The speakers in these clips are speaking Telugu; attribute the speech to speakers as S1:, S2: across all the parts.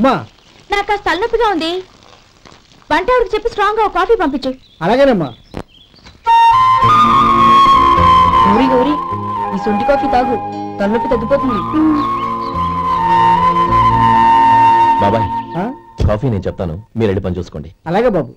S1: అమ్మా
S2: నాకు కాస్త తలనొప్పిగా ఉంది. వంట ఆవిడకి చెప్పి స్ట్రాంగ్ గా కాఫీ పంపించు.
S1: అలాగేనమ్మా.
S2: గౌరీ గౌరీ, ఈ సొంటి కాఫీ తాగు, తలనొప్పి తగ్గిపోతుంది.
S3: బాబాయ్ కాఫీ నేను చెప్తాను, మీరు వెళ్ళి పని చూసుకోండి.
S1: అలాగే బాబు.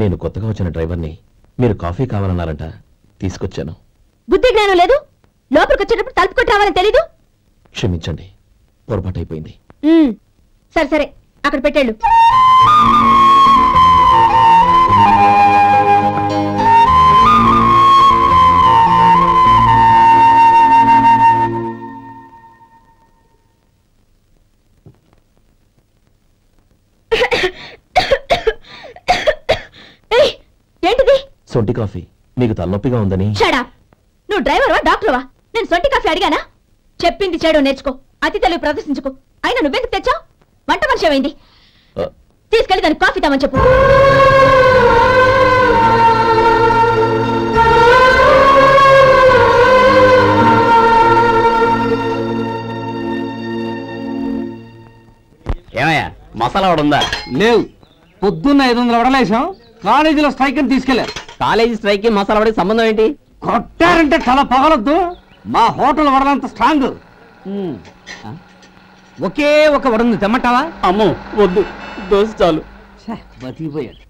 S3: నేను కొత్తగా వచ్చిన డ్రైవర్ని, మీరు కాఫీ కావాలన్నారంట, తీసుకొచ్చాను.
S2: బుద్ధి జ్ఞానం లేదు. లోపలికి వచ్చేటప్పుడు తలుపు కొట్టి రావాలని తెలీదు.
S3: క్షమించండి, పొరపాటు అయిపోయింది.
S2: సరే సరే, అక్కడ పెట్టేళ్ళు. ఏంటిది?
S3: సొంటి కాఫీ. మీకు తలనొప్పిగా ఉందని.
S2: షడా, నువ్వు డ్రైవర్వా డాక్టర్వా? నేను సొంటి కాఫీ అడిగానా? చెప్పింది చేయడం నేర్చుకో, అతి తెలివి ప్రదర్శించుకో. అయినా నువ్వెందుకు తెచ్చావు? వంట మనిషి ఏమైంది? తీసుకెళ్ళి దానికి కాఫీ తామని చెప్పు.
S4: ఏమయ్యా, మసాలా వడ ఉందా?
S1: లేవు. పొద్దున్న 500 వడలేసాం. కాలేజీలో స్ట్రైక్ అని తీసుకెళ్లారు.
S4: కాలేజీ స్ట్రైక్ కి మసాలా వడకి సంబంధం ఏంటి?
S1: కొట్టారంటే చాలా పగలొద్దు. మా హోటల్ వడలంత స్ట్రాంగ్. ఒకే ఒక వడ ఉంది, తెమ్మంటావా?
S4: అమ్మో వద్దు, దోశ చాలు.
S1: బతికిపోయాడు.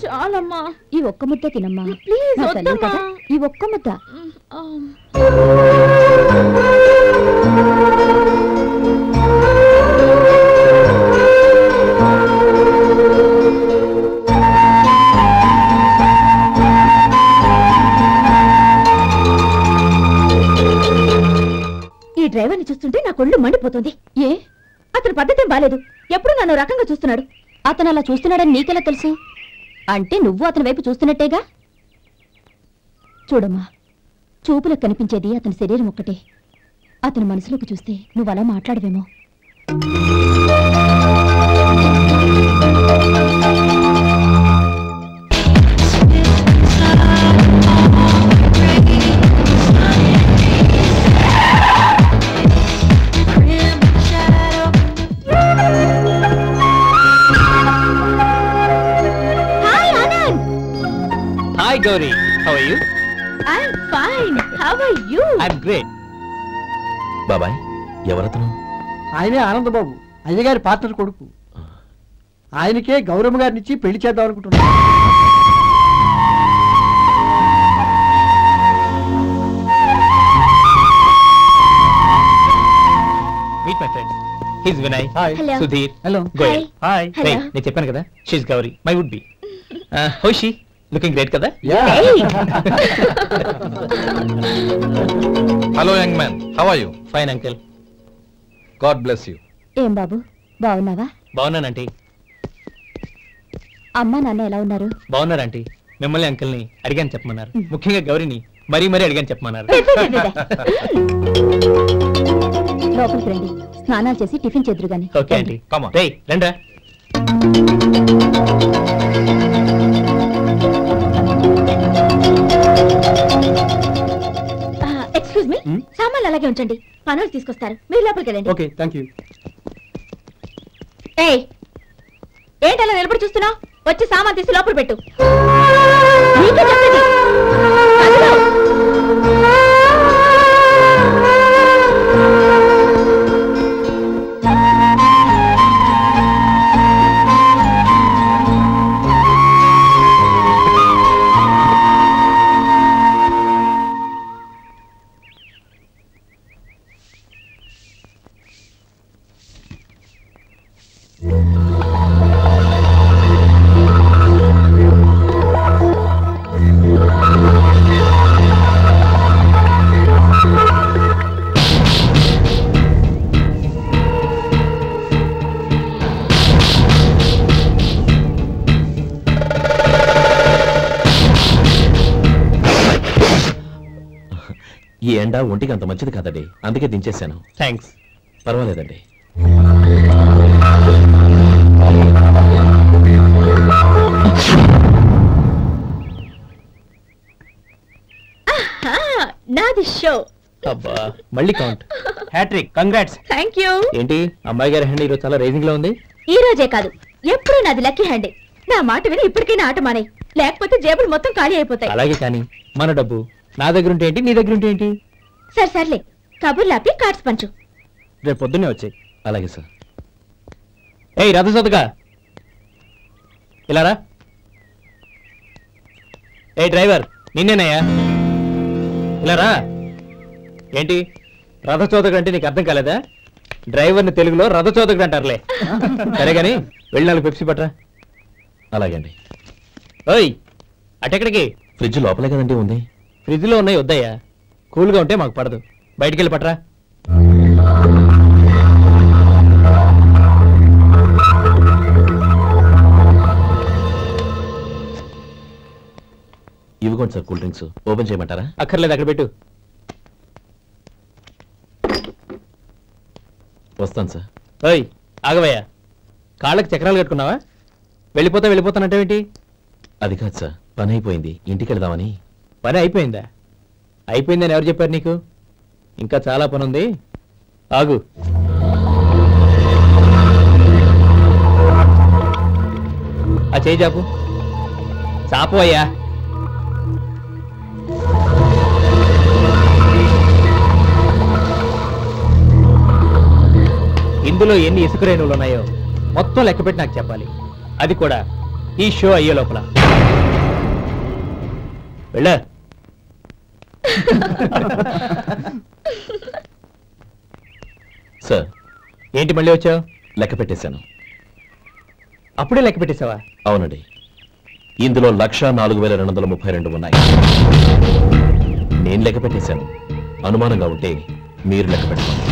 S2: చాలమ్మా,
S5: ఈ ఒక్క ముద్ద తినమ్మా
S2: ప్లీజ్.
S5: ఈ ఒక్క ముద్ద.
S2: ఈ డ్రైవర్ని చూస్తుంటే నా కొళ్ళు మండిపోతుంది. ఏ, అతని పద్ధతి బాలేదు. ఎప్పుడు నన్ను రకంగా చూస్తున్నాడు.
S5: అతను అలా చూస్తున్నాడని నీకెలా తెలుసు? అంటే నువ్వు అతని వైపు చూస్తున్నట్టేగా. చూడమ్మా, చూపులకు కనిపించేది అతని శరీరం ఒక్కటే. అతని మనసులోకి చూస్తే నువ్వు అలా మాట్లాడవేమో.
S4: Hi Gauri, how are you?
S2: I'm fine. How are you?
S4: I'm great.
S3: బాబాయ్, ఎవరతను?
S1: ఆయనే ఆనందబాబు, అయ్యగారి పార్ట్నర్ కొడుకు. ఆయనకే గౌరమ్మ గారిని ఇచ్చి పెళ్లి చేద్దాం అనుకుంటున్నా.
S4: Meet my friend. He's Vinay.
S1: Hi.
S2: Hello.
S4: Sudhir.
S1: Hello.
S4: Goyal.
S2: Hi.
S4: Hey,
S2: Hello.
S4: నేను చెప్పాను కదా, she's Gauri, my would be. How is she? Looking great కదా?
S2: Hey.
S6: Hello young man, how are you?
S4: Fine uncle.
S6: God bless you.
S5: ఏం బాబు, బాగున్నావా?
S4: బాగున్నానంటీ.
S5: అమ్మా నాన్న ఎలా ఉన్నారు?
S4: బాగున్నారంటీ. మిమ్మల్ని అంకుల్ని అడిగాను చెప్పమన్నారు. ముఖ్యంగా గౌరిని మరీ అడిగాను చెప్పమన్నారు.
S5: లోపలికి రండి, స్నానాలు చేసి టిఫిన్ చేద్దరు గాని.
S4: Okay aunty.
S6: Come on.
S4: రేయ్ రండ్రా.
S2: ఎక్స్క్యూజ్ మీ, సామాన్లు అలాగే ఉంచండి, పనులు తీసుకొస్తారు. మీరు లోపలికి వెళ్ళండి.
S1: Okay, thank you.
S2: ఏయ్, ఏంటలా నిలబడి చూస్తున్నావు? వచ్చి సామాన్ తీసి లోపల పెట్టు. నీకే చెప్పేది. కదులు.
S3: ఎండ ఒంటికి అంత మంచిది కాదండి, అందుకే దించేశాను.
S4: థ్యాంక్స్.
S3: పర్వాలేదండి.
S2: నాది షో.
S4: అబ్బా మళ్ళీ count. Hat-trick, congrats.
S2: Thank you.
S4: ఏంటి అమ్మాయి గారి హ్యాండ్ ఈరోజు చాలా రైజింగ్ లో ఉంది?
S2: ఈ రోజే కాదు, ఎప్పుడూ నాది లక్కీ హ్యాండే. నా మాట విని ఇప్పటికైనా ఆట మానే, లేకపోతే జేబులు మొత్తం ఖాళీ అయిపోతాయి.
S4: అలాగే కానీ మన డబ్బు నా దగ్గర ఉంటే ఏంటి, నీ దగ్గర ఉంటే ఏంటి?
S2: సర్లే కబుర్లాపి కార్డ్స్ పంచు.
S4: రేపు పొద్దున్నే వచ్చాయి.
S3: అలాగే సార్.
S4: ఏయ్ రథసోదక, ఇలారా. ఏ డ్రైవర్, నిన్నేనయ్యా, ఇలారా. ఏంటి రథచోదకుడు అంటే నీకు అర్థం కాలేదా? డ్రైవర్ని తెలుగులో రథచోదకుడు అంటారులే. సరే గాని వెళ్ళి 4 పెప్సీ పట్రా.
S3: అలాగే అండి.
S4: ఓయ్ అటెక్కడికి?
S3: ఫ్రిడ్జ్ లోపలే కదండి ఉంది.
S4: ఫ్రిడ్జ్ లో ఉన్నాయి, వద్దయ్యా. కూల్గా ఉంటే మాకు పడదు. బయటికి వెళ్ళి పట్రా.
S3: ఇవ్వకోండి సార్ కూల్ డ్రింక్స్. ఓపెన్ చేయమంటారా?
S4: అక్కర్లేదు, అక్కడ పెట్టు.
S3: వస్తాను సార్.
S4: ఓయ్ ఆగవయ్యా, కాళ్ళకి చక్రాలు కట్టుకున్నావా? వెళ్ళిపోతానంటావేంటి?
S3: అది కాదు సార్, పని అయిపోయింది, ఇంటికి వెళ్దామని.
S4: పని అయిపోయిందా? అయిపోయిందని ఎవరు చెప్పారు నీకు? ఇంకా చాలా పని ఉంది, ఆగు. ఆ చేయి చాపు. చాపు అయ్యా. ఇందులో ఎన్ని ఇసుక రేణువులు ఉన్నాయో మొత్తం లెక్కపెట్టి నాకు చెప్పాలి. అది కూడా ఈ షో అయ్యే లోపల. వెళ్ళ.
S3: సార్
S4: ఏంటి మళ్ళీ వచ్చావు?
S3: లెక్క పెట్టేశాను.
S4: అప్పుడే లెక్క పెట్టేశావా?
S3: అవునండి. ఇందులో 1,04,232 ఉన్నాయి. నేను లెక్క పెట్టేశాను. అనుమానంగా ఉంటే మీరు లెక్క పెట్టండి.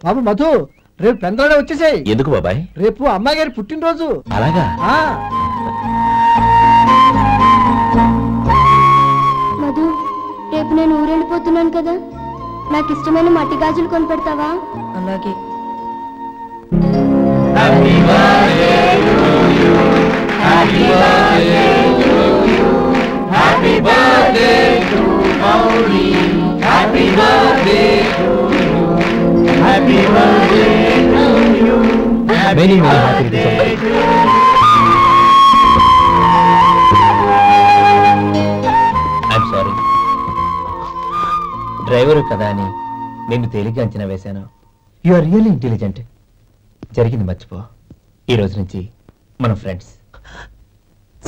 S1: బాబు మధు, రేపు పెందలాడే వచ్చేసాయి.
S3: ఎందుకు బాబాయ్?
S1: రేపు అమ్మాయి గారి పుట్టినరోజు.
S3: అలాగా?
S5: మధు, రేపు నేను ఊరెళ్ళిపోతున్నాను కదా, నాకు ఇష్టమైన మట్టి గాజులు కొనిపెడతావా?
S2: అలాగే.
S4: Many happy returns. I'm sorry. Driver కదా అని నిన్ను తేలిగ్గా అంచనా వేశాను. You are really intelligent. జరిగింది మర్చిపో. ఈ రోజు నుంచి మనం ఫ్రెండ్స్.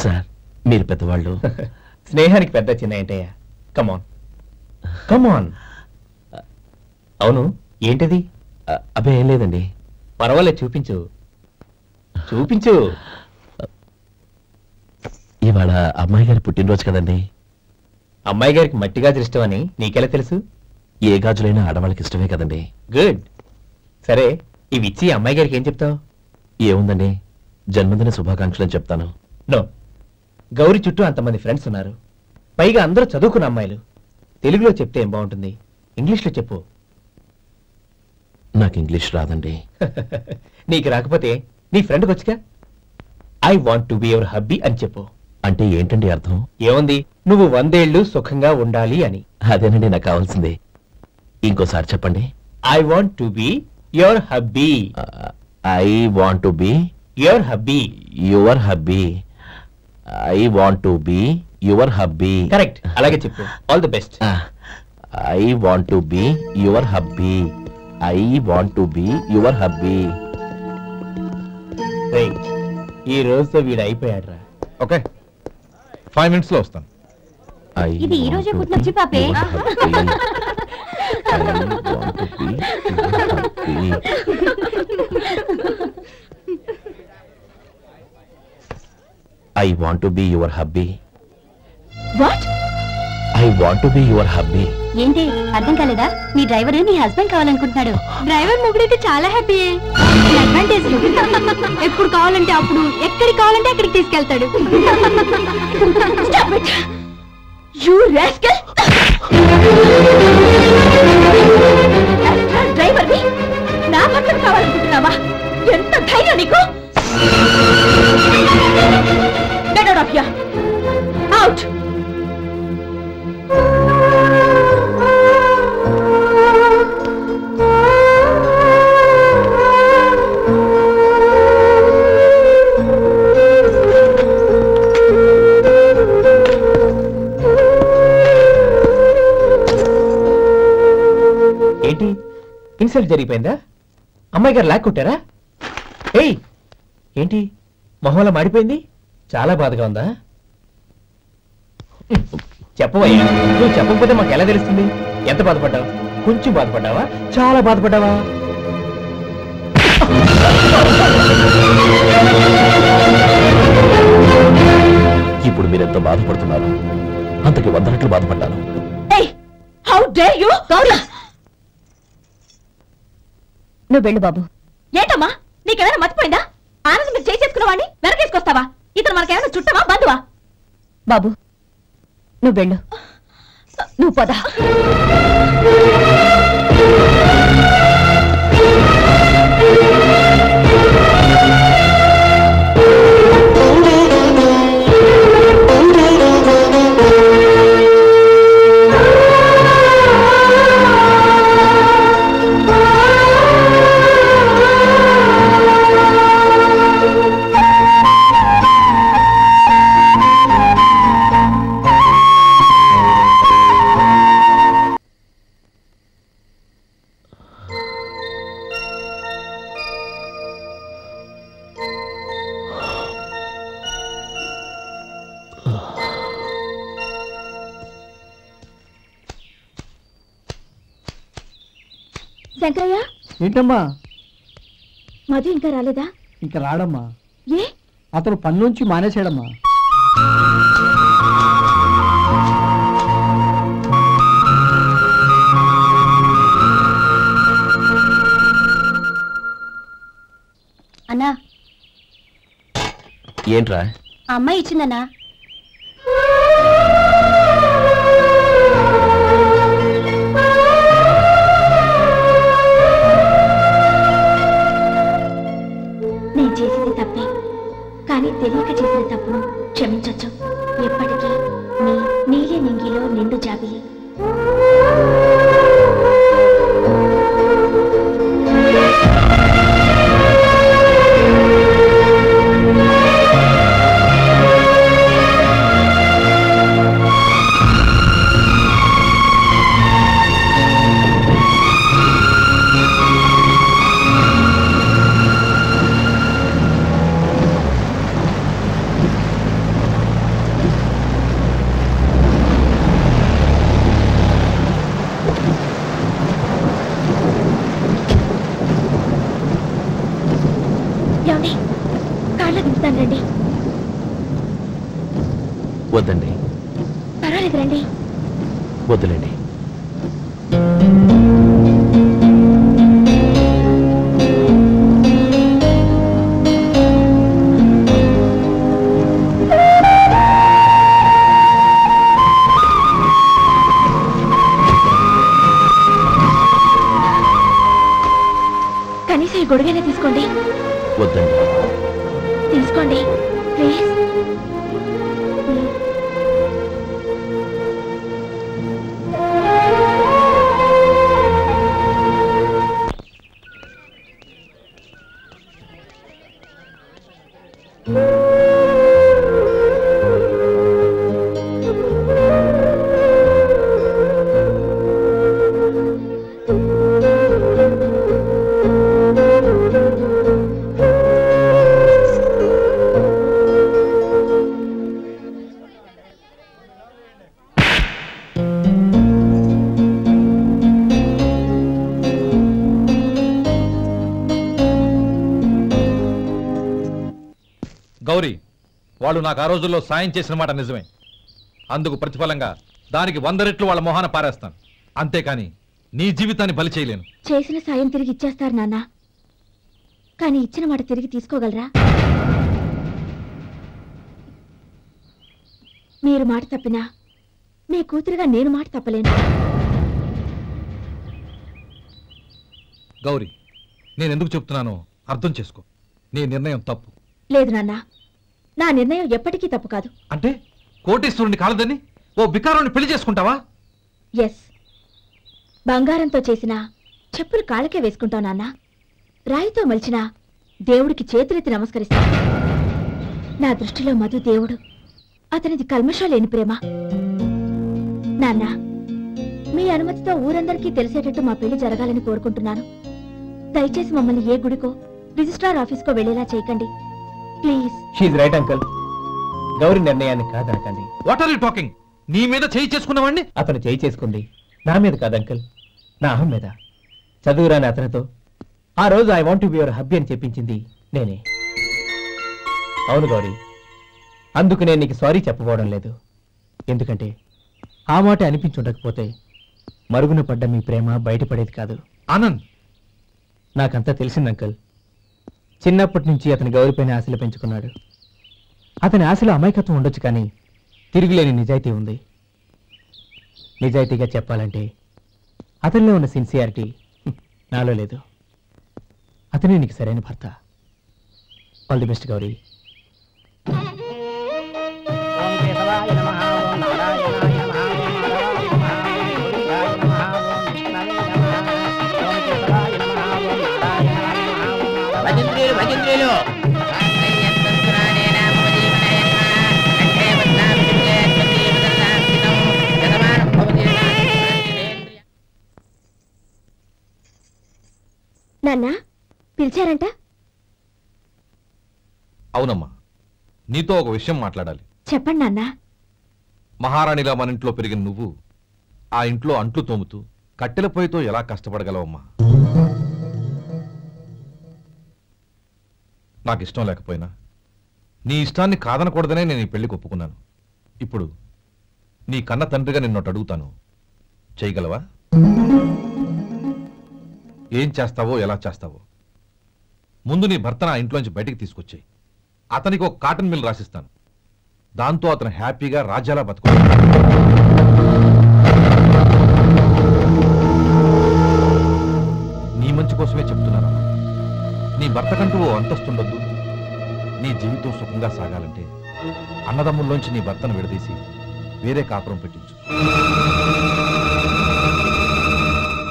S3: సార్ మీరు పెద్దవాళ్ళు.
S4: స్నేహానికి పెద్ద చిన్న ఏంటయ్యా? కమాన్ కమాన్. అవును, ఏంటిది?
S3: అబ్బే ఏం లేదండి.
S4: పర్వాలేదు, చూపించు చూపించు.
S3: ఇవాళ అమ్మాయి గారి పుట్టినరోజు కదండి.
S4: అమ్మాయి గారికి మట్టి గాజులు ఇష్టమని నీకెలా తెలుసు?
S3: ఏ గాజులైనా ఆడవాళ్ళకి ఇష్టమే కదండి.
S4: గుడ్. సరే, ఇవి ఇచ్చి అమ్మాయి గారికి ఏం చెప్తావు?
S3: ఏముందండి, జన్మదిన శుభాకాంక్షలు అని చెప్తాను.
S4: నో, గౌరీ చుట్టూ అంతమంది ఫ్రెండ్స్ ఉన్నారు, పైగా అందరూ చదువుకున్న అమ్మాయిలు. తెలుగులో చెప్తే ఏం బాగుంటుంది? ఇంగ్లీష్లో చెప్పు.
S3: నాకు ఇంగ్లీష్ రాదండి.
S4: నీకు రాకపోతే నీ ఫ్రెండ్కి వచ్చిగా I want to be your hubby అని చెప్పు.
S3: అంటే ఏంటండి అర్థం?
S4: ఏముంది, నువ్వు 100 ఏళ్ళు సుఖంగా ఉండాలి అని.
S3: అదేనండి నాకు కావాల్సింది. ఇంకోసారి చెప్పండి.
S4: I want to be your hubby.
S3: I want to be
S4: your hubby.
S3: Your hubby. I want to be your hubby.
S4: Correct, అలాగే చెప్పు. All the best.
S3: I want to be your hubby. I want to be your hubby.
S4: ఈ రోజుతో వీడు అయిపోయాడ్రా.
S6: ఓకే, 5 minutes లో వస్తాను.
S5: ఇది ఈ రోజే పుట్టినొచ్చి పాపే.
S3: I want to be your hubby.
S2: What?
S3: I want to be your hubby.
S5: ఏంటి అర్థం కాలేదా? మీ డ్రైవర్ నీ హస్బెండ్ కావాలనుకుంటున్నాడు. డ్రైవర్ మొగుడైతే చాలా హ్యాపీ. అడ్వాంటేజ్ ఎప్పుడు కావాలంటే అప్పుడు, ఎక్కడికి కావాలంటే అక్కడికి తీసుకెళ్తాడు.
S2: డ్రైవర్ నా భర్తను కావాలనుకుంటున్నావా? ఎంత ధైర్యం నీకు? Get out of here! Out!
S4: ఏంటి ఇన్సల్ట్ జరిగిపోయిందా? అమ్మాయి గారు లాక్ కొట్టారా? ఏయ్ ఏంటి మొహంలో మాడిపోయింది? చాలా బాధగా ఉందా? చెప్పవయ్యా, నువ్వు చెప్పకపోతే మాకు ఎలా తెలుస్తుంది? ఎంత బాధపడ్డావు? కొంచెం బాధపడ్డావా? చాలా బాధపడ్డావా?
S3: ఇప్పుడు మీరెంత బాధపడుతున్నారు, అంతకి 100 రెట్లు బాధపడ్డాను.
S2: How dare you?
S5: గౌరీ, నువ్వు వెళ్ళు బాబు.
S2: ఏంటమ్మా నీకేమైనా మర్చిపోయిందా? ఆనందం మీరు చేసుకున్న వాడిని వెనకేసుకొస్తావా? ఇతను మనకేమైనా చుట్టమా బంధువా?
S5: బాబు నువ్వు వెళ్ళు. నువ్వు పద.
S2: శంకరయ్య,
S1: ఏంటమ్మా?
S2: మధు ఇంకా రాలేదా?
S1: ఇంకా రాడమ్మా.
S2: ఏ?
S1: అతను పనిలోంచి మానేశాడమ్మా.
S5: అన్నా,
S3: ఏంట్రా?
S5: ఆ అమ్మాయి ఇచ్చిందన్నా.
S2: నేను చేసింది తప్పే, కానీ తెలియక చేసిన తప్పును క్షమించొచ్చు. ఎప్పటికీ నీ నీలి నింగిలో నిండు జాబిలి. రండి.
S3: వద్దండి.
S2: పర్వాలేదు రండి.
S3: వద్దులేండి.
S2: కనీసం ఈ గొడుగైనా తీసుకోండి.
S3: వద్దండి.
S2: తీసుకోండి ప్లీజ్.
S6: గౌరీ, వాళ్ళు నాకు ఆ రోజుల్లో సాయం చేసిన మాట నిజమే. అందుకు ప్రతిఫలంగా దానికి 100 రెట్లు వాళ్ళ మొహాన పారేస్తాను. అంతేకాని నీ జీవితాన్ని బలి చేయలేను.
S2: చేసిన సాయం తిరిగి ఇచ్చేస్తారు నాన్న, కానీ ఇచ్చిన మాట తిరిగి తీసుకోగలరా? మీరు మాట తప్పినా మీ కూతురుగా నేను మాట తప్పలేను.
S6: గౌరీ, నేనెందుకు చెప్తున్నానో అర్థం చేసుకో. నీ నిర్ణయం తప్పు.
S2: లేదు నాన్న, నా నిర్ణయం ఎప్పటికీ తప్పు కాదు.
S6: అంటే కోటేశ్వరుని కాలదని ఓ బికారాన్ని పెళ్లి చేసుకుంటావా?
S2: ఎస్, బంగారంతో చేసిన చెప్పులు కాళ్ళకే వేసుకుంటావు నాన్న. రాయితో మలిచిన దేవుడికి చేతులెత్తి నమస్కరిస్తా. నా దృష్టిలో మధు దేవుడు, అతనిది కల్మషం లేని ప్రేమ. నాన్న, మీ అనుమతితో ఊరందరికీ తెలిసేటట్టు మా పెళ్లి జరగాలని కోరుకుంటున్నాను. దయచేసి మమ్మల్ని ఏ గుడికో రిజిస్ట్రార్ ఆఫీస్కో వెళ్లేలా చేయకండి ప్లీజ్.
S4: షీఈ్ రైట్ అంకుల్. గౌరీ నిర్ణయాన్ని కాదనకండి.
S6: What are you talking? నీ మీద చేయి చేసుకున్నవాడిని
S4: అతను చేయి చేసుకుంది నా మీద కాదు అంకుల్, నా అహం మీద. చదువురాని అతనితో ఆ రోజు I want to be your hubby అని చెప్పించింది నేనే. అవును గౌరీ, అందుకు నేను నీకు సారీ చెప్పబోవడం లేదు. ఎందుకంటే ఆ మాట అనిపించుండకపోతే మరుగున పడ్డ మీ ప్రేమ బయటపడేది కాదు.
S6: ఆనంద్,
S4: నాకంతా తెలిసింది అంకుల్. చిన్నప్పటి నుంచి అతని గౌరీపైన ఆశలు పెంచుకున్నాడు. అతని ఆశలో అమాయకత్వం ఉండొచ్చు, కానీ తిరుగులేని నిజాయితీ ఉంది. నిజాయితీగా చెప్పాలంటే అతనిలో ఉన్న సిన్సియారిటీ నాలో లేదు. అతనే నీకు సరైన భర్త. All the best Gauri.
S2: నాన్న, పిలిచారంట?
S6: అవునమ్మా, నీతో ఒక విషయం మాట్లాడాలి.
S2: చెప్పండి నాన్న.
S6: మహారాణిలా మన ఇంట్లో పెరిగిన నువ్వు ఆ ఇంట్లో అంట్లు తోముతూ కట్టెల పొయ్యితో ఎలా కష్టపడగలవమ్మా? నాకు ఇష్టం లేకపోయినా నీ ఇష్టాన్ని కాదనకూడదనే నేను ఈ పెళ్లికి ఒప్పుకున్నాను. ఇప్పుడు నీ కన్న తండ్రిగా నిన్నొకటి అడుగుతాను, చేయగలవా? ఏం చేస్తావో, ఎలా చేస్తావో ముందు నీ భర్తను ఆ ఇంట్లోంచి బయటికి తీసుకొచ్చాయి. అతనికి ఒక కాటన్ మిల్ రాసిస్తాను. దాంతో అతను హ్యాపీగా రాజ్యాలా బతుకు. నీ మంచి కోసమే చెప్తున్నాను. నీ భర్తకంటూ ఓ అంతస్తుండొద్దు. నీ జీవితం సుఖంగా సాగాలంటే అన్నదమ్ముల్లోంచి నీ భర్తను విడదీసి వేరే కాపురం పెట్టించు.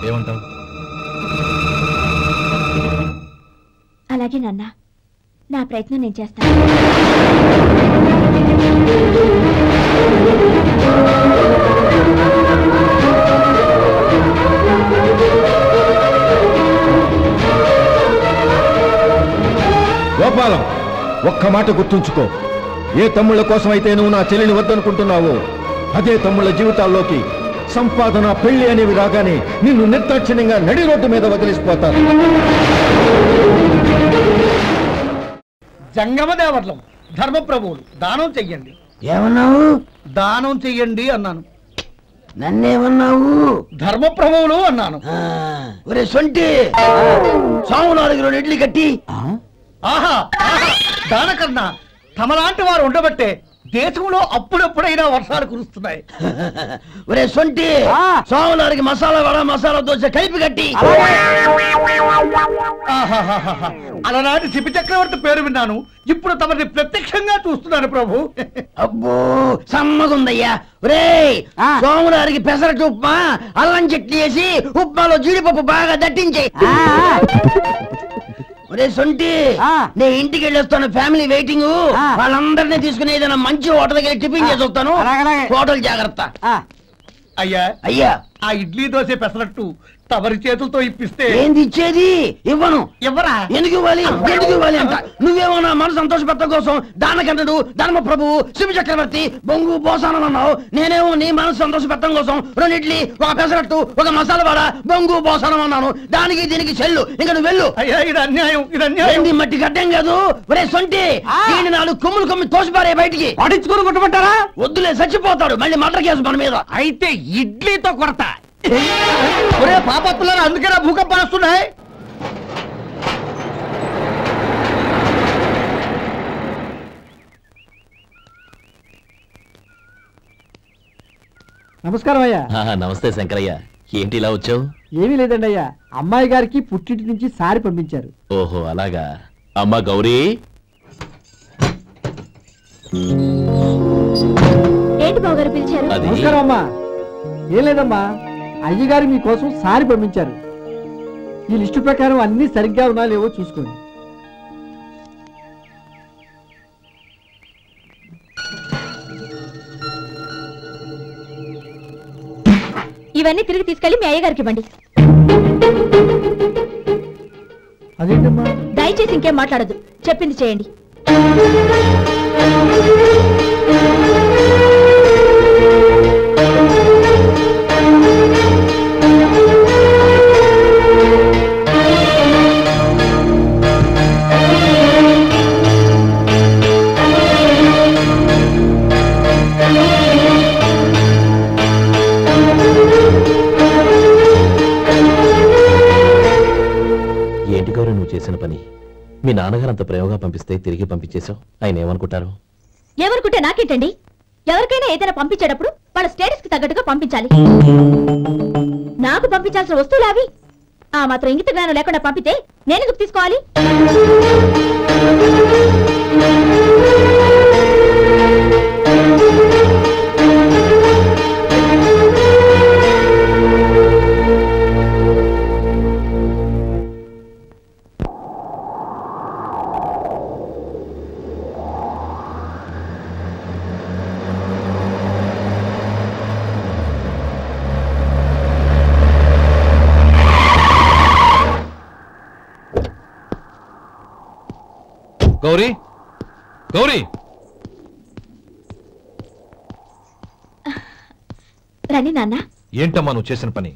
S6: ఏమంటావు?
S2: అలాగే నాన్న, నా ప్రయత్నం నేను చేస్తాను.
S7: గోపాలం, ఒక్క మాట గుర్తుంచుకో. ఏ తమ్ముళ్ళ కోసమైతే నువ్వు నా చెల్లిని వద్దనుకుంటున్నావో అదే తమ్ముళ్ళ జీవితాల్లోకి సంపాదన, పెళ్లి అనేవి రాగానే నిన్ను నిర్దాక్షిణ్యంగా నడి రోడ్డు మీద వదిలిసిపోతారు.
S1: జంగమదేవర్లం ధర్మప్రభువులు దానం చెయ్యండి.
S8: ఏమన్నావు?
S1: దానం చెయ్యండి అన్నాను.
S8: నన్నేమన్నావు?
S1: ధర్మప్రభువులు అన్నాను.
S8: ఒరే సొంటి, సాము 4 ఇడ్లీ కట్టి.
S1: ఆహా, దానకన్నా తమలాంటి వారు ఉండబట్టే దేశంలో అప్పుడెప్పుడైనా వర్షాలు కురుస్తున్నాయి.
S8: ఒరే సొంటి, సాము 4 మసాలా వడ, మసాలా దోశ కలిపి కట్టి.
S1: అలనాటి శిపి చక్రవర్తి పేరు విన్నాను, ఇప్పుడు తమని ప్రత్యక్షంగా చూస్తున్నాను ప్రభు.
S8: అబ్బో సమ్మగుందయ్యా. ఒరే సోములారికి పెసరట్టు ఉప్మా, అల్లం చట్నీ వేసి ఉప్మాలో జీడిపప్పు బాగా దట్టించే. ఒరే సొంటి, నేను ఇంటికి వెళ్ళొస్తాను, ఫ్యామిలీ వెయిటింగ్. వాళ్ళందరినీ తీసుకుని ఏదైనా మంచి హోటల్కి వెళ్ళి టిఫిన్ చేసి వస్తాను. హోటల్ జాగ్రత్త.
S1: అయ్యా
S8: అయ్యా,
S1: ఆ ఇడ్లీ దోశ పెసరట్టు తమరి చేతులతో ఇప్పిస్తే.
S8: ఏంది ఇచ్చేది? ఇవ్వను.
S1: ఎవరా?
S8: ఎందుకు ఇవ్వాలి? ఎందుకు ఇవ్వాలి అంట? నువ్వేమన్నా మన సంతోషపెట్టడం కోసం దానకంటుడు, ధర్మ ప్రభువు, శివ చక్రవర్తి, బొంగు బోసానం అన్నావు. నేనేమో నీ మనసు సంతోషపెట్టడం కోసం 2 ఇడ్లీ, ఒక పెసరట్టు, ఒక మసాలా వడ, బొంగు బోసానం అన్నాను. దానికి దీనికి చెల్లు. ఇంకా నువ్వు వెళ్ళు.
S1: అయ్యా ఇది అన్యాయం, ఇది అన్యాయం.
S8: ఏంది మట్టి గడ్డం కాదు. ఒరే సొంటి, దీన్ని 4 కొమ్ములు కొమ్మి తోసిపారే బయటికి.
S1: పడించుకుని కొట్టమంటారా?
S8: వద్దులే, చచ్చిపోతాడు. మళ్ళీ మర్డర్ కేసు మన మీద.
S1: అయితే ఇడ్లీతో కొడతా.
S8: ఒరే పాపత్తులారా, అందుకేనా భూకంపాలు వస్తున్నాయి?
S1: నమస్కారం అయ్యా.
S3: నమస్తే శంకరయ్య, ఏంటి ఇలా వచ్చావు?
S1: ఏమీ లేదండి అయ్యా, అమ్మాయి గారికి పుట్టింటి నుంచి సారి పంపించారు.
S3: ఓహో అలాగా. అమ్మా గౌరీ,
S2: ఏంటి బావగారు పిలిచారు?
S3: అది
S1: నమస్కారం అమ్మా. ఏం లేదమ్మా, అయ్యగారు మీకోసం సారి పంపించారు. ఈ లిస్టు ప్రకారం అన్ని సరిగ్గా ఉన్నా లేవో చూసుకోండి.
S2: ఇవన్నీ తిరిగి తీసుకెళ్లి మీ అయ్యగారికి ఇవ్వండి.
S1: అదేంటమ్మా?
S2: దయచేసి ఇంకేం మాట్లాడద్దు, చెప్పింది చేయండి.
S3: ఏంటి గౌరీ నువ్వు చేసిన పని? మీ నాన్నగారు అంత ప్రేమగా పంపిస్తే తిరిగి పంపించేశావు. ఆయన ఏమనుకుంటారు?
S2: ఎవరుకుంటే నాకేంటండి? ఎవరికైనా ఏదైనా పంపించేటప్పుడు వాళ్ళ స్టేటస్ కి తగ్గట్టుగా పంపించాలి. నాకు పంపించాల్సిన వస్తువులు అవి. ఆ మాత్రం ఇంగిత జ్ఞానం లేకుండా పంపితే నేను ఎందుకు తీసుకోవాలి?
S6: గౌరీ, గౌరీ,
S2: రండి నాన్న.
S6: ఏంటమ్మా నువ్వు చేసిన పని?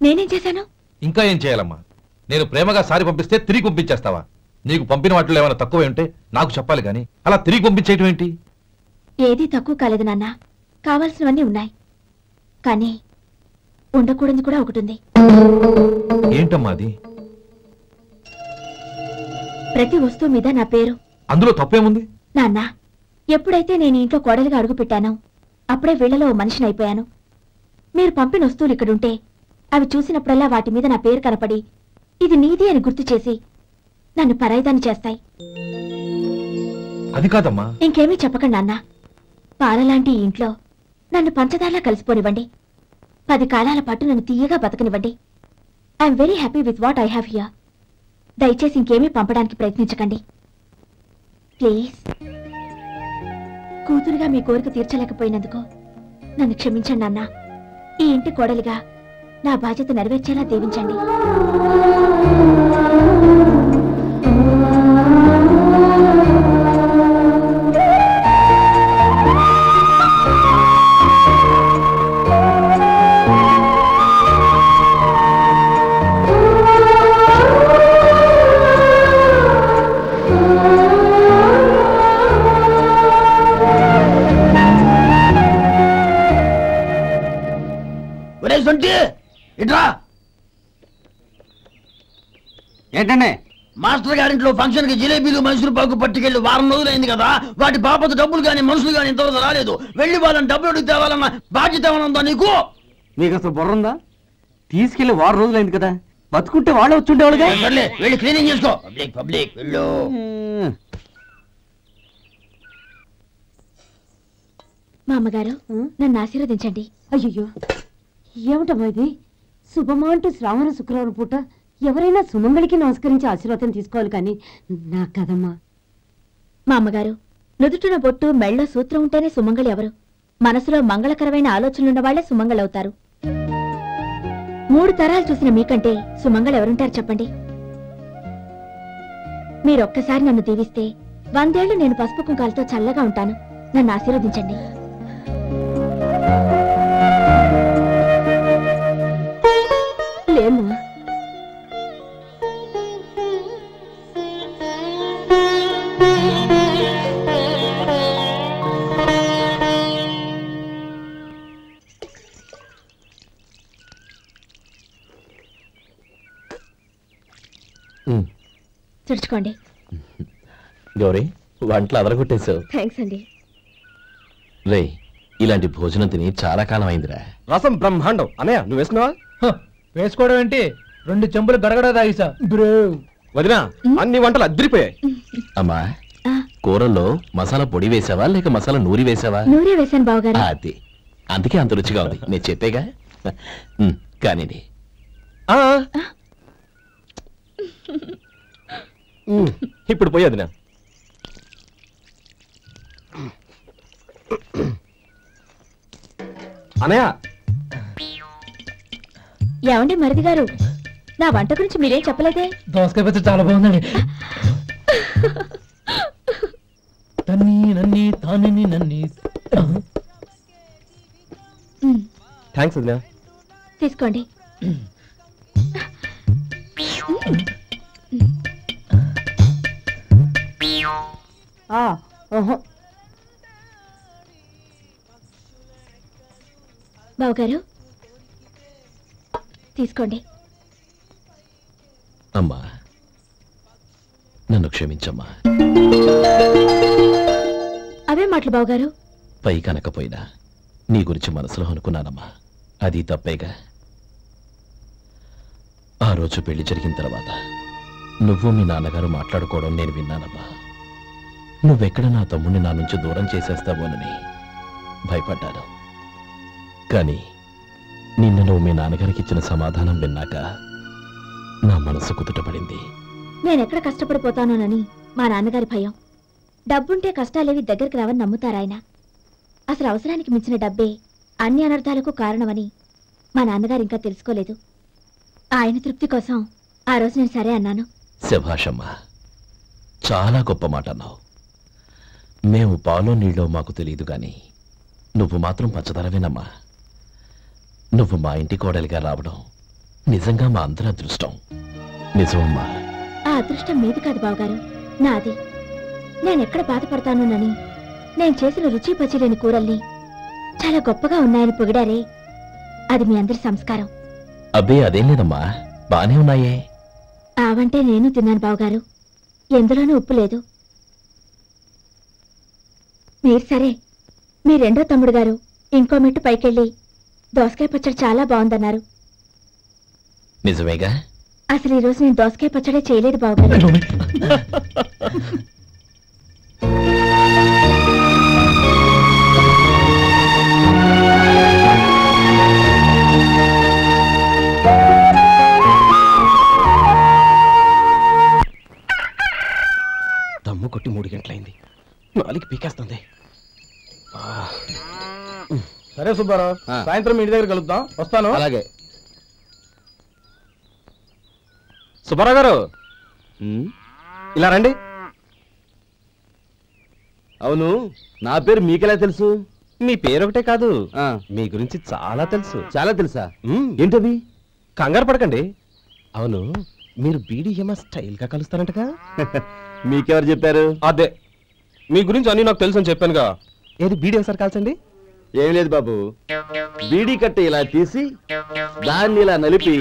S2: నేనేం చేశాను?
S6: ఇంకా ఏం చేయాలమ్మా? నేను ప్రేమగా సారి పంపిస్తే తిరిగి పంపించేస్తావా? నీకు పంపిన వాటిలో ఏమైనా తక్కువ ఉంటే నాకు చెప్పాలి కానీ అలా తిరిగి పంపించేయటం ఏంటి?
S2: ఏదీ తక్కువ కాలేదు నాన్న, కావాల్సినవన్నీ ఉన్నాయి. కానీ ఉండకూడదు కూడా ఒకటి ఉంది.
S6: ఏంటమ్మా అది?
S2: ప్రతి వస్తువు మీద నా పేరు.
S6: అందులో తప్పేముంది?
S2: నాన్న, ఎప్పుడైతే నేను ఇంట్లో కోడలిగా అడుగు పెట్టానో అప్పుడే వీళ్లలో ఓ మనిషిని అయిపోయాను. మీరు పంపిన వస్తువులు ఇక్కడుంటే అవి చూసినప్పుడల్లా వాటి మీద నా పేరు కనపడి ఇది నీది అని గుర్తు చేసి నన్ను పరాయిదాన్ని చేస్తాయి.
S6: అది కాదమ్మా.
S2: ఇంకేమీ చెప్పకండి నాన్న. పాలలాంటి ఈ ఇంట్లో నన్ను పంచదారలా కలిసిపోనివ్వండి. 10 కాలాల పాటు నన్ను తీయగా బతకనివ్వండి. I'm very happy with what I have here. దయచేసి ఇంకేమీ పంపడానికి ప్రయత్నించకండి ప్లీజ్. కూతురుగా మీ కోరిక తీర్చలేకపోయినందుకు నన్ను క్షమించండి నాన్న. ఈ ఇంటి కోడలిగా నా బాధ్యత నెరవేర్చేలా దీవించండి.
S8: ఏంటంటే మాస్టర్ గారింట్లో ఫంక్షన్ కి జిలేబీలు మైసూరు పాకు పట్టుకెళ్ళి వారం రోజులైంది కదా, వాటి బాపత డబ్బులు కానీ మనుషులు కానీ ఇంతవరకు రాలేదు. వెళ్ళి వాళ్ళని డబ్బులు అడిగి తేవాలన్న బాధ్యత ఏమన్నా నీకు?
S1: మీకు అసలు బుర్రందా? తీసుకెళ్లి 6 రోజులైంది కదా, బతుకుంటే వాళ్ళే వచ్చుండేవాళ్ళుగా.
S8: వెళ్ళి క్లీనింగ్ చేసుకో. పబ్లిక్ పబ్లిక్ వెళ్ళు.
S2: మా అమ్మగారు నన్ను ఆశీర్వదించండి.
S5: అయ్యో ఏమిటమ్మా ఇది? శుభమా అంటూ శ్రావణ శుక్రవారం పూట ఎవరైనా సుమంగళికి నమస్కరించి ఆశీర్వాదం తీసుకోవాలి కానీ నా కదమ్మా.
S2: మా అమ్మగారు నుదుటిన బొట్టు మెళ్ళ సూత్రం ఉంటేనే సుమంగళి ఎవరు? మనసులో మంగళకరమైన ఆలోచనలున్న వాళ్లే సుమంగళవుతారు. 3 తరాలు చూసిన మీకంటే సుమంగళ ఎవరుంటారు చెప్పండి? మీరొక్కసారి నన్ను దీవిస్తే 100 ఏళ్లు నేను పసుపు కుంకాలతో చల్లగా ఉంటాను. నన్ను ఆశీర్వదించండి.
S5: లేమ్మా,
S2: తుడుచుకోండి.
S3: గౌరీ వంటలు అదరగొట్టేశావు.
S2: థ్యాంక్స్ అండి.
S3: రే ఇలాంటి భోజనం తిని చాలా కాలం అయిందిరా.
S9: రసం బ్రహ్మాండం. అన్నయ్య నువ్వు వేసుకున్నావా?
S4: వేసుకోవడం ఏంటి, 2 చెంబులు గడగడ తాగిసా.
S9: వదినా అన్ని వంటలు అద్దరిపోయాయి.
S3: అమ్మా కూరల్లో మసాలా పొడి వేసావా లేక మసాలా నూరి వేసావా?
S2: నూరే వేశాను బావగారు.
S3: అది అందుకే అంత రుచిగా ఉంది. నేను చెప్పేగా. కానివ్వండి.
S9: ఇప్పుడు పోయి వదినా. అన్నయ్య
S2: ఏమండి మరిది గారు, నా వంట గురించి మీరేం చెప్పలేదే?
S4: దోసకాయ పచ్చడి చాలా బాగుందండి. తన్ని నన్ని తాని నన్ని.
S9: థ్యాంక్స్ వదినా.
S2: తీసుకోండి. బావగారు తీసుకోండి.
S3: అమ్మా నన్ను క్షమించమ్మా.
S2: అవే మాటలు బావగారు.
S3: పై కనకపోయినా నీ గురించి మనసులో అనుకున్నానమ్మా. అది తప్పేగా. ఆ రోజు పెళ్లి జరిగిన తర్వాత నువ్వు మీ నాన్నగారు మాట్లాడుకోవడం నేను విన్నానమ్మా. నువ్వెక్కడ నా తమ్ముడిని నా నుంచి దూరం చేసేస్తావోనని భయపడ్డాను. కానీ నిన్న నువ్వు మీ నాన్నగారికి ఇచ్చిన సమాధానం విన్నాక నా మనసు కుదుటపడింది.
S2: నేనెక్కడ కష్టపడిపోతానోనని మా నాన్నగారి భయం. డబ్బుంటే కష్టాలేవి దగ్గరికి రావని నమ్ముతారాయన. అసలు అవసరానికి మించిన డబ్బే అన్ని అనర్థాలకు కారణమని మా నాన్నగారు ఇంకా తెలుసుకోలేదు. ఆయన తృప్తి కోసం ఆ రోజు నేను సరే అన్నాను.
S3: శభాషమ్మా, చాలా గొప్ప మాట అన్నావు. మేము పాలో నీళ్ళో మాకు తెలియదు గాని నువ్వు మాత్రం పచ్చదరవేనమ్మా. నువ్వు మా ఇంటి కోడలిగా రావడం నిజంగా మా అందరి అదృష్టం. నిజమమ్మా.
S2: ఆ అదృష్టం మీది కాదు బావగారు, నాది. నేనెక్కడ బాధపడతానోనని నేను చేసిన రుచి పచిలేని కూరల్ని చాలా గొప్పగా ఉన్నాయని పొగిడారే, అది మీ అందరి సంస్కారం.
S3: అబ్బే అదేం లేదమ్మా, బానే ఉన్నాయే.
S2: ఆవంటే నేను తిన్నాను బావగారు, ఎందులోనూ ఉప్పు లేదు. మీరు సరే, మీ రెండో తమ్ముడు గారు ఇంకో మెట్టు పైకెళ్ళి దోసకాయ పచ్చడి చాలా బాగుందన్నారు.
S3: నిజమేగా?
S2: అసలు ఈరోజు నేను దోసకాయ పచ్చడే చేయలేదు బావగారు.
S9: దమ్ము కొట్టి 3 గంటలైంది. 4 పీకేస్తుంది.
S4: సరే సుబ్బారావు, సాయంత్రం ఇంటి దగ్గర కలుద్దాం. వస్తాను.
S9: అలాగే. సుబ్బారావు గారు ఇలా రండి.
S8: అవును, నా పేరు మీకెలా తెలుసు?
S9: మీ పేరు ఒకటే కాదు, మీ గురించి చాలా తెలుసు.
S8: చాలా తెలుసా? ఏంటది?
S9: కంగారు పడకండి. అవును, మీరు బీడీఎం స్టైల్ గా కలుస్తారంటగా?
S8: మీకెవరు చెప్పారు?
S9: అదే, మీ గురించి అన్ని నాకు తెలుసు అని చెప్పానుగా. ఏది బీడీ ఒకసారి కాల్చండి.
S8: ఏం లేదు బాబు, బీడీ కట్ట ఇలా తీసి దాన్ని ఇలా నలిపి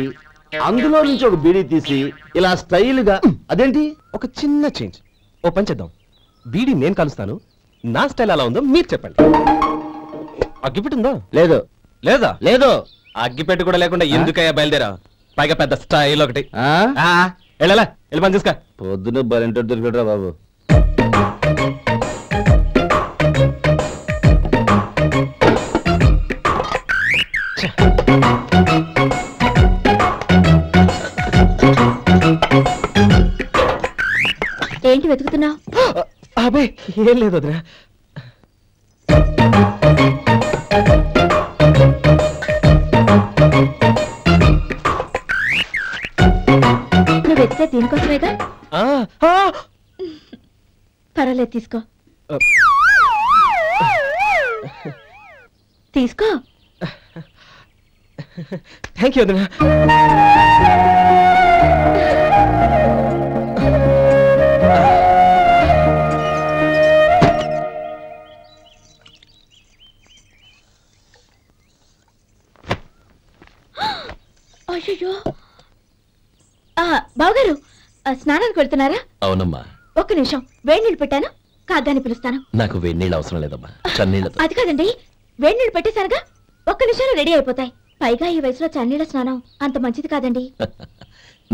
S8: అందులో నుంచి ఒక బీడీ తీసి ఇలా స్టైల్గా. అదేంటి?
S9: ఒక చిన్న చేంజ్. ఓ పని చేద్దాం, బీడీ నేను కలుస్తాను, నా స్టైల్ ఎలా ఉందో మీరు చెప్పండి. అగ్గిపెట్టుందా?
S8: లేదు.
S9: లేదా?
S8: లేదు.
S9: అగ్గిపెట్టు కూడా లేకుండా ఎందుకయ్యా బయలుదేరా? పైగా పెద్ద స్టైల్ ఒకటి. వెళ్ళాలా, వెళ్ళి పని చూసుకో.
S8: పొద్దున బలింటో దొరికడరా బాబు.
S2: ఏంటి వెతుకుతున్నావు?
S9: అబే ఏం లేదు వదినా.
S2: నువ్వు వెతికే దీనికోసమేగా. పర్వాలేదు, తీసుకో. తీసుకో.
S9: థ్యాంక్ యూ వదినా.
S2: అయ్యో బావగారు, స్నానానికి వెళ్తున్నారా?
S3: అవునమ్మా.
S2: ఒక్క నిమిషం, వేడి నీళ్ళు పెట్టాను, కాగ్గాని పిలుస్తాను.
S3: నాకు వేడి నీళ్ళు అవసరం లేదమ్మా, చన్నీళ్ళతో.
S2: అది కాదండి, వేడి నీళ్ళు పెట్టేశారుగా, ఒక్క నిమిషంలో రెడీ అయిపోతాయి. పైగా ఈ వయసులో చన్నీళ్ళ స్నానం అంత మంచిది కాదండి.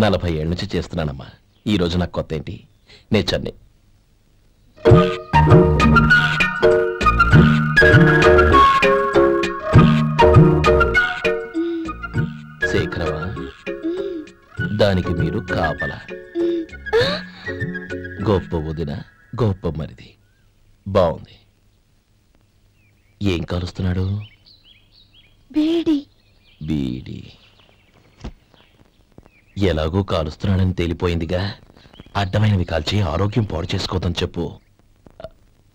S3: 40 ఏళ్ళ నుంచి చేస్తున్నానమ్మా. ఈ రోజు నాకు కొత్త ఏంటి? నే చన్ని. శేఖరవా, దానికి మీరు కాపలా. గొప్ప వదిన, గొప్ప మరిది. బాగుంది. ఏం కాలుస్తున్నాడు?
S2: బీడి.
S3: బీడి ఎలాగో కాలుస్తున్నాడని తేలిపోయిందిగా. అడ్డమైనవి కాల్చి ఆరోగ్యం పాడు చేసుకోవద్దని చెప్పు.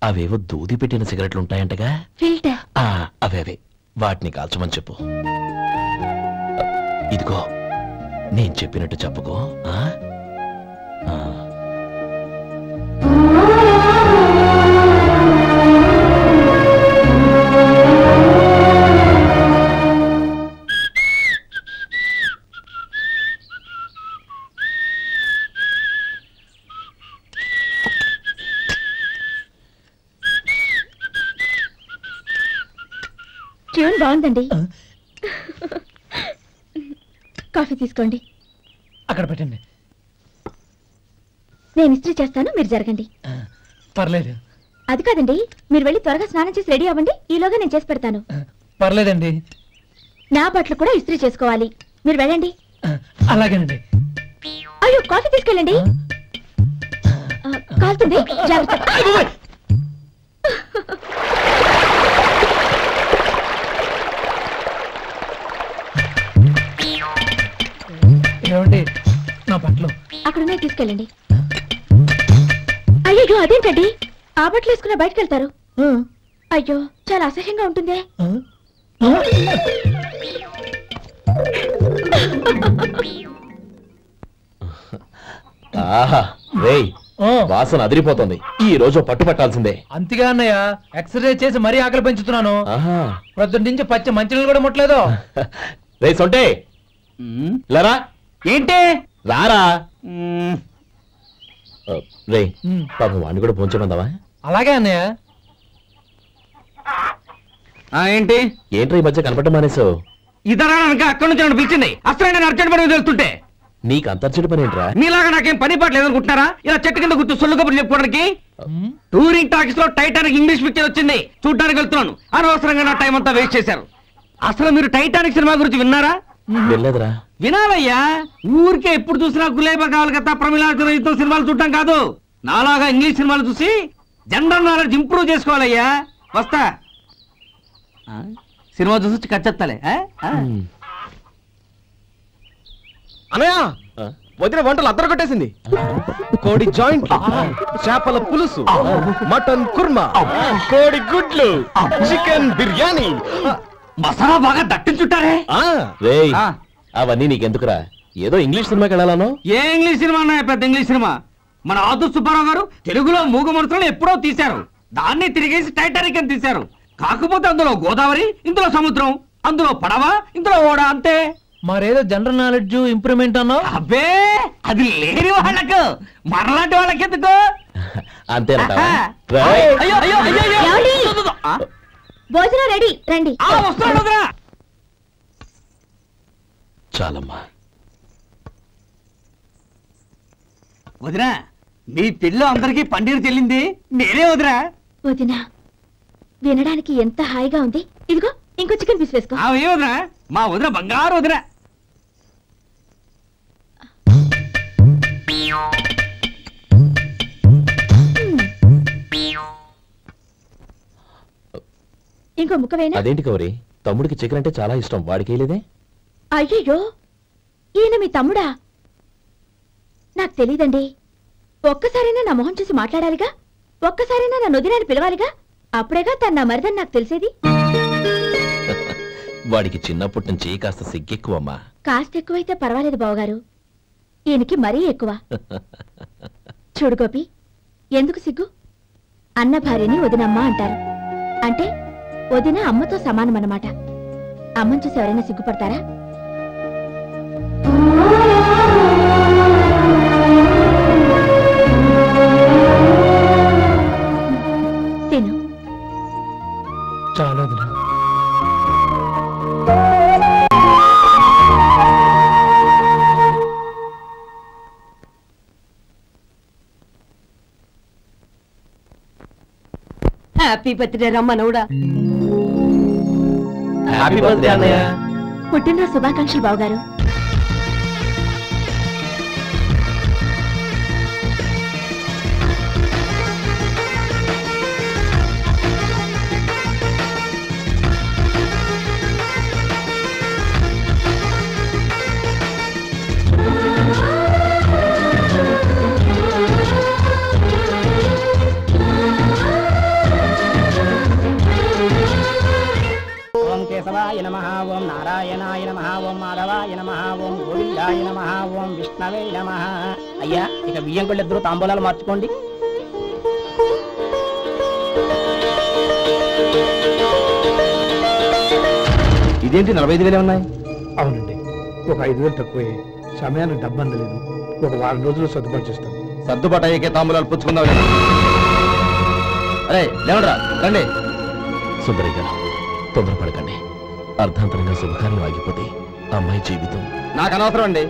S3: అవేవో దూది పెట్టిన సిగరెట్లు ఉంటాయంటగా, అవే వాటిని కాల్చమని చెప్పు. ఇదిగో నేను చెప్పినట్టు చెప్పుకో.
S2: ట్యూన్ బాగుందండి. కాఫీ తీసుకోండి.
S1: అక్కడ పెట్టండి.
S2: నేను ఇస్త్రీ చేస్తాను, మీరు జరగండి.
S1: పర్లేదు.
S2: అది కాదండి, మీరు వెళ్ళి త్వరగా స్నానం చేసి రెడీ అవ్వండి, ఈలోగా నేను చేసి పెడతాను.
S1: పర్లేదండి.
S2: నా బట్టలు కూడా ఇస్త్రీ చేసుకోవాలి, మీరు వెళ్ళండి.
S1: అలాగేనండి.
S2: అయ్యో, కాఫీ తీసుకెళ్ళండి. కాలుతుంది, జాగ్రత్త.
S1: ఏమండి, నా బట్టలు
S2: అక్కడున్నా తీసుకెళ్ళండి. అయ్యో, అదేంటండి, ఆ బట్టలు వేసుకున్న బయటకు వెళ్తారు? అయ్యో, చాలా అసహ్యంగా ఉంటుందే.
S3: వాసన అదిరిపోతుంది. ఈ రోజు పట్టు పట్టాల్సిందే.
S1: అంతగా అన్నయ్య, ఎక్సర్సైజ్ చేసి మరీ ఆకలి పెంచుతున్నాను. ప్రొద్దు నుంచి పచ్చి మంచినీళ్ళు కూడా ముట్టలేదు.
S3: రే సొంటే, లరా.
S8: ఏంటి?
S3: రారా. రే పాపం వాడిని కూడా పోంచమందావా?
S1: అలాగే అన్నయ్య.
S8: ఏంటి
S3: ఏంట్రా ఈ మధ్య కనపడటం మానేసావు?
S8: ఇతర అక్కడి నుంచి నన్ను పిలిచింది. అసలు నేను అర్జెంట్ పని తెలుస్తుంటే
S3: నీకు అంతర్చడి పని ఏంట్రా?
S8: మీలాగా నాకేం పని పాట లేదనుకుంటున్నారా? ఇలా చెట్టు కింద గుర్తు సొల్లు కబుర్లు చెప్పుకోవడానికి. టూరింగ్ టాకీస్ లో టైటానిక్ ఇంగ్లీష్ పిక్చర్ వచ్చింది, చూడడానికి వెళ్తున్నాను. అనవసరంగా నా టైం అంతా వేస్ట్ చేశారు. అసలు మీరు టైటానిక్ సినిమా గురించి విన్నారా?
S3: వెళ్ళలేదురా.
S8: వినాలయ్యా. ఊరికే ఎప్పుడు చూసినా గులేబా కావాలి కదా, ప్రమిళ సినిమాలు చూడటం కాదు. నాలాగా ఇంగ్లీష్ సినిమాలు చూసి జనరల్ నాలెడ్జ్ ఇంప్రూవ్ చేసుకోవాలయ్యా. వస్తా. సినిమా చూసి కచ్చెత్తాలే.
S9: అనయ్య, వదిన వంటలు అద్దరు కొట్టేసింది. కోడి జాయింట్, చేపల పులుసు, మటన్ కుర్మా, కోడి గుడ్లు, చికెన్ బిర్యానీ,
S8: మసాలా బాగా దట్టించుంటారే.
S3: అవన్నీ నీకెందుకురా? ఏదో ఇంగ్లీష్ సినిమాకి వెళ్ళాలను.
S8: ఏ ఇంగ్లీష్ సినిమా అన్నా? పెద్ద ఇంగ్లీష్ సినిమా. మన ఆదు సుబ్బారావు గారు తెలుగులో మూగ మనుషులను ఎప్పుడో తీశారు. దాన్ని తిరిగేసి టైటానిక్ అని తీశారు. కాకపోతే అందులో గోదావరి, ఇందులో సముద్రం, అందులో పడవ, ఇందులో ఓడ, అంతే.
S1: మరేదో జనరల్ నాలెడ్జ్ ఇంప్రూవ్మెంట్ అన్నా?
S8: అబ్బే, అది లేని వాళ్ళకు, మనలాంటి వాళ్ళకి ఎందుకు?
S3: అంతేనంటావా?
S2: భోజనం రెడీ, రండి.
S3: చాలమ్మా.
S8: వదినా, మీ పిల్ల అందరికీ పన్నీరు చెల్లింది నేనే వదినా.
S2: వదినా, వినడానికి ఎంత హాయిగా ఉంది. ఇదిగో ఇంకో చికెన్ పీస్ వేసుకో.
S8: ఏ వదినా, మా వదిన బంగారు వదినా.
S2: ఇంకో ముక్క వేయనా?
S3: అదేంటి కౌరి, తమ్ముడికి చికెన్ అంటే చాలా ఇష్టం, వాడికి వేయలేదే?
S2: అయ్యయ్యో, ఈయన మీ తమ్ముడా? నాకు తెలీదండి. ఒక్కసారైనా నా మొహం చూసి మాట్లాడాలిగా, ఒక్కసారైనా నా నుదినాన్ని పిలవాలిగా, అప్పుడేగా తన నా మరిదని నాకు తెలిసేది.
S3: వాడికి చిన్నప్పటి నుంచి కాస్త సిగ్గెక్కువమ్మా.
S2: కాస్త ఎక్కువైతే పర్వాలేదు బావగారు, ఈయనకి మరీ ఎక్కువ. చూడు గోపి, ఎందుకు సిగ్గు? అన్న భార్యని వదినమ్మ అంటారు. అంటే వదిన అమ్మతో సమానం అన్నమాట. అమ్మని చూసి ఎవరైనా సిగ్గుపడతారా?
S5: హ్యాపీ బర్త్డే రమ్మనవుడా.
S4: హ్యాపీ బర్త్డే అన్నయ్య.
S2: పుట్టినరోజు శుభాకాంక్షలు బావగారు.
S8: ఓం కేశవాయ నమః, ఓం నారాయణాయ నమః, ఓం మాధవాయ నమః, ఓం గోవిందాయ నమః, ఓం విష్ణవే నమః. అయ్యా ఇక బియ్యం కొళ్ళిద్దరూ తాంబూలాలు మార్చుకోండి.
S4: ఇదేంటి 45,000 ఉన్నాయి?
S1: అవునండి, ఒక 5,000 తక్కువే. సమయానికి డబ్బు అందలేదు. ఒక వారం రోజులు సర్దుబాటు చేస్తాం.
S4: సర్దుబాటు అయ్యే తాంబూలాలు పుచ్చుకుందాం. అరే లేవడరా, రండి.
S3: సుందరయ్య గారు తొందరపడకండి. అర్ధాంతరంగా శుభకార్యం ఆగిపోతే అమ్మాయి జీవితం.
S4: నాకు అనవసరం అండి,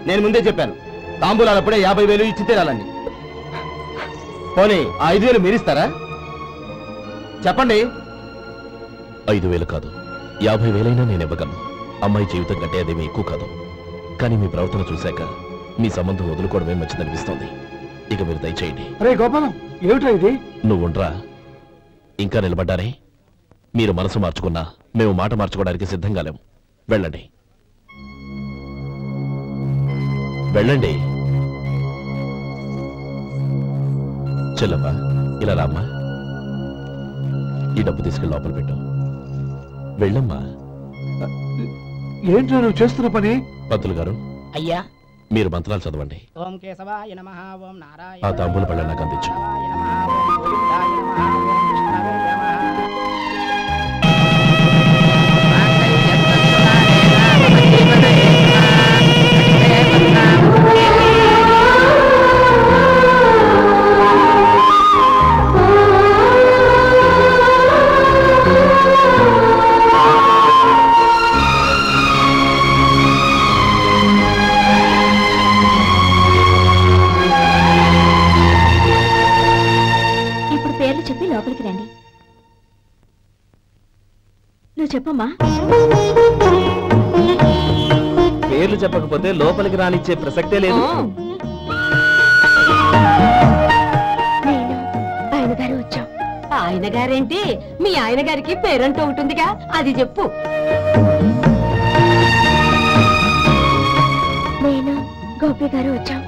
S4: నేను ముందే చెప్పాను. తాంబూలాలు అప్పుడే 50,000 ఇచ్చి తీరాలండి. పోనీ ఆ 5,000 మీరిస్తారా? చెప్పండి.
S3: 5,000 కాదు, 50,000 నేను ఇవ్వగలను. అమ్మాయి జీవితం కంటే అదేమీ ఎక్కువ కాదు. కానీ మీ ప్రవర్తన చూశాక మీ సంబంధం వదులుకోవడమే మంచిదనిపిస్తోంది. ఇక మీరు దయచేయండి.
S1: అరే గోపాలం, ఏమిటా ఇది?
S3: నువ్వుండ్రా, ఇంకా నిలబడ్డారే. మీరు మనసు మార్చుకున్నా మేము మాట మార్చుకోవడానికి సిద్ధంగా లేము. వెళ్ళండి వెళ్ళండి. చెల్లమ్మా ఇలా రామ్మా. ఈ డబ్బు తీసుకెళ్ళి లోపల పెట్టు. వెళ్ళమ్మా.
S1: ఏంటో నువ్వు చేస్తున్న పని?
S3: పంతులు గారు,
S8: అయ్యా
S3: మీరు మంత్రాలు చదవండి.
S8: ఓం కేశవాయ నమః, ఓం నారాయణ
S3: ఆ తాంబూల పళ్ళ నాకు అందించు.
S2: ఇప్పుడు పేర్లు చెప్పి లోపలికి రండి. నువ్వు చెప్పమ్మా.
S9: పేర్లు చెప్పకపోతే లోపలికి రానిచ్చే ప్రసక్తే లేదు.
S2: నేను ఆయన గారు వచ్చాం.
S5: ఆయన గారేంటి, మీ ఆయన గారికి పేరంటూ ఉంటుందిగా, అది చెప్పు.
S2: నేను గోపి గారు వచ్చాం.